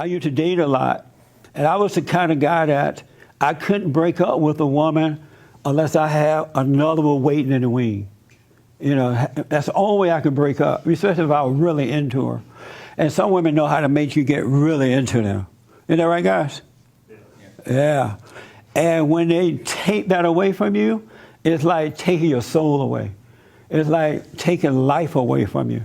I used to date a lot, and I was the kind of guy that I couldn't break up with a woman unless I had another one waiting in the wing. You know, that's the only way I could break up, especially if I was really into her. And some women know how to make you get really into them. Isn't that right, guys? Yeah. And when they take that away from you, it's like taking your soul away. It's like taking life away from you.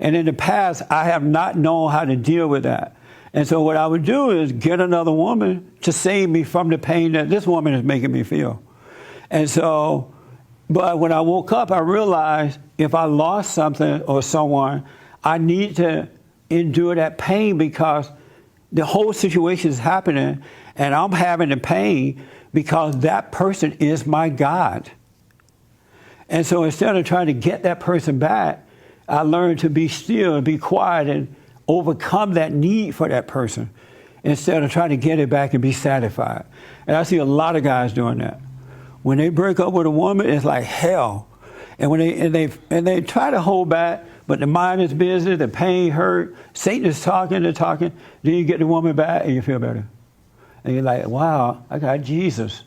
And in the past, I have not known how to deal with that. And so what I would do is get another woman to save me from the pain that this woman is making me feel. And so, but when I woke up, I realized if I lost something or someone, I need to endure that pain because the whole situation is happening and I'm having the pain because that person is my God. And so instead of trying to get that person back, I learned to be still and be quiet and overcome that need for that person instead of trying to get it back and be satisfied. And I see a lot of guys doing that. When they break up with a woman, it's like hell. And when they try to hold back, but the mind is busy, the pain hurt, Satan is talking and talking, then you get the woman back and you feel better. And you're like, wow, I got Jesus.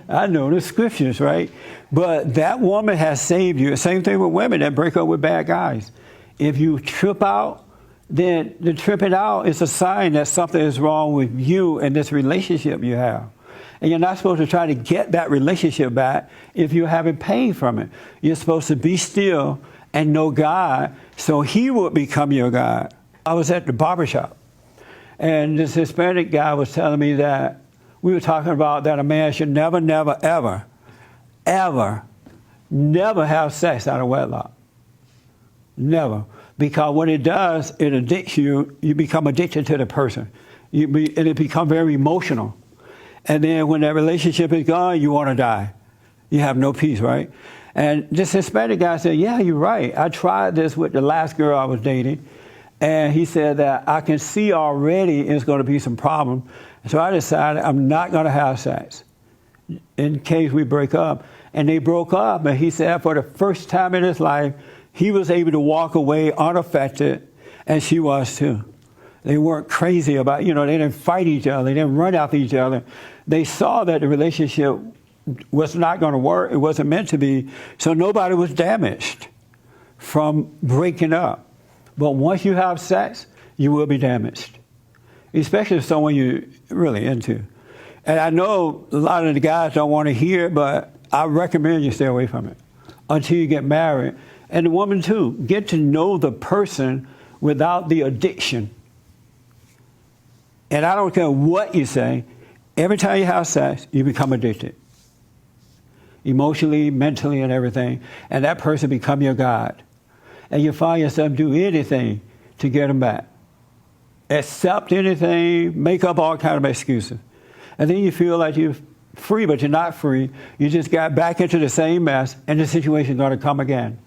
I know the scriptures, right? But that woman has saved you. Same thing with women that break up with bad guys. If you trip out, then the tripping out is a sign that something is wrong with you and this relationship you have. And you're not supposed to try to get that relationship back if you're having pain from it. You're supposed to be still and know God so he will become your God. I was at the barbershop, and this Hispanic guy was telling me that we were talking about that a man should never, never, ever, ever, never have sex out of wedlock. Never. Because what it does, it addicts you. You become addicted to the person. And it becomes very emotional. And then when that relationship is gone, you want to die. You have no peace, right? And this Hispanic guy said, yeah, you're right. I tried this with the last girl I was dating. And he said that I can see already it's going to be some problem. So I decided I'm not going to have sex in case we break up. And they broke up. And he said for the first time in his life, he was able to walk away unaffected, and she was too. They weren't crazy about, they didn't fight each other. They didn't run after each other. They saw that the relationship was not going to work. It wasn't meant to be. So nobody was damaged from breaking up. But once you have sex, you will be damaged, especially if someone you're really into. And I know a lot of the guys don't want to hear it, but I recommend you stay away from it until you get married. And the woman too, get to know the person without the addiction. And I don't care what you say, every time you have sex, you become addicted. Emotionally, mentally, and everything. And that person become your God. And you find yourself do anything to get them back. Accept anything, make up all kind of excuses. And then you feel like you're free, but you're not free. You just got back into the same mess, and the situation's going to come again.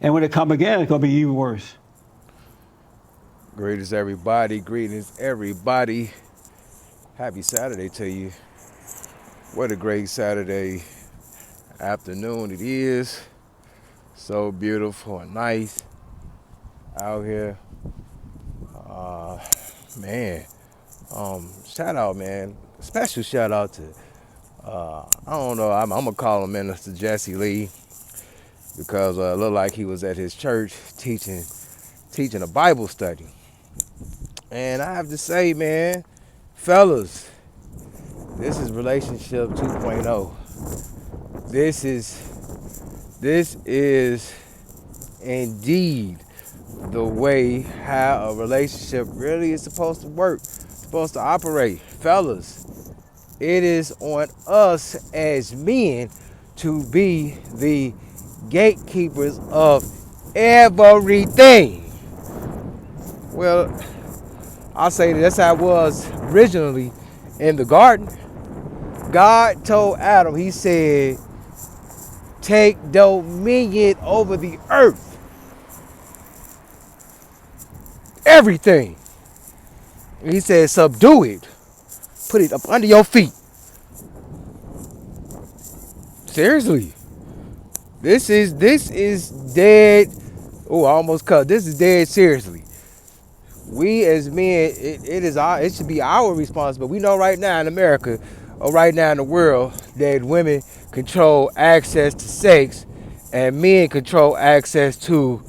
And when it come again, it's going to be even worse. Greetings, everybody. Greetings, everybody. Happy Saturday to you. What a great Saturday afternoon it is. So beautiful and nice out here. Shout out, man. Special shout out to, I don't know, I'm going to call him Minister Jesse Lee, because it looked like he was at his church teaching a Bible study. And I have to say, man, fellas, this is relationship 2.0. This is indeed the way how a relationship really is supposed to work, supposed to operate. Fellas, it is on us as men to be the gatekeepers of everything. Well, I'll say that's how it was originally in the garden. God told Adam, he said, take dominion over the earth. Everything. He said, subdue it. Put it up under your feet. Seriously. This is dead. Oh, I almost cut. This is dead seriously. We as men, it should be our responsibility. We know right now in America, or right now in the world, that women control access to sex, and men control access to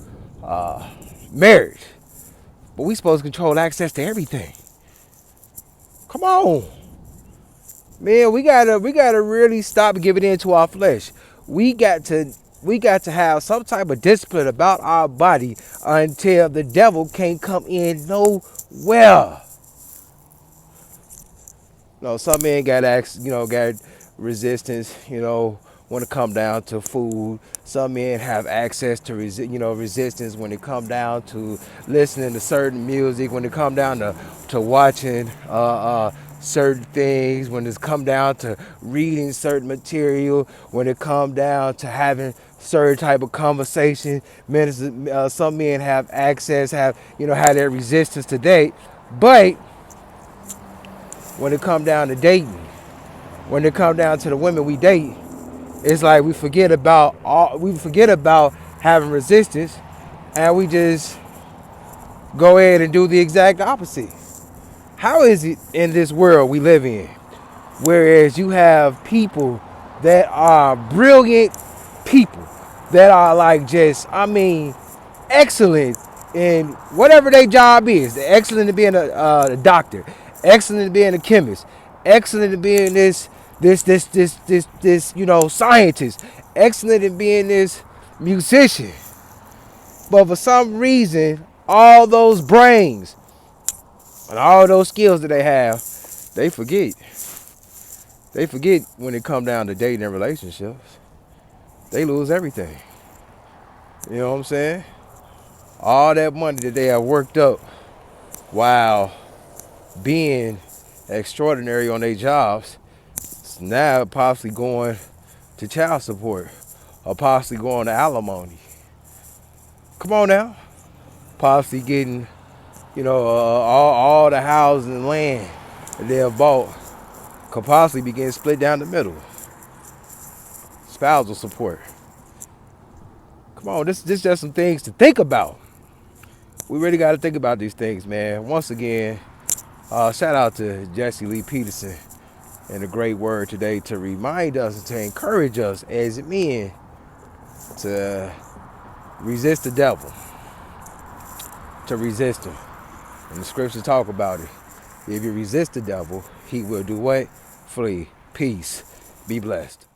marriage. But we supposed to control access to everything. Come on, man. We gotta really stop giving in to our flesh. We got to have some type of discipline about our body until the devil can't come in nowhere. No, some men got resistance, when it come down to food. Some men have access to resistance when it come down to listening to certain music, when it come down to watching certain things, when it's come down to reading certain material, when it come down to having certain type of conversation. Some men have access, have their resistance to date, but when it come down to dating, when it come down to the women we date, it's like we forget about having resistance, and we just go ahead and do the exact opposite. How is it in this world we live in, whereas you have people that are brilliant people, that are like excellent in whatever their job is. They're excellent at being a doctor, excellent at being a chemist, excellent at being this scientist, excellent at being this musician. But for some reason, all those brains and all those skills that they have, they forget. They forget when it come down to dating and relationships. They lose everything. You know what I'm saying? All that money that they have worked up while being extraordinary on their jobs, now possibly going to child support, or possibly going to alimony. Come on now. Possibly getting, all the houses and land that they have bought could possibly be getting split down the middle. Spousal support. Come on, this is just some things to think about. We really got to think about these things, man. Once again, shout out to Jesse Lee Peterson and a great word today to remind us and to encourage us as men to resist the devil, to resist him. And the scriptures talk about it. If you resist the devil, he will do what? Flee. Peace. Be blessed.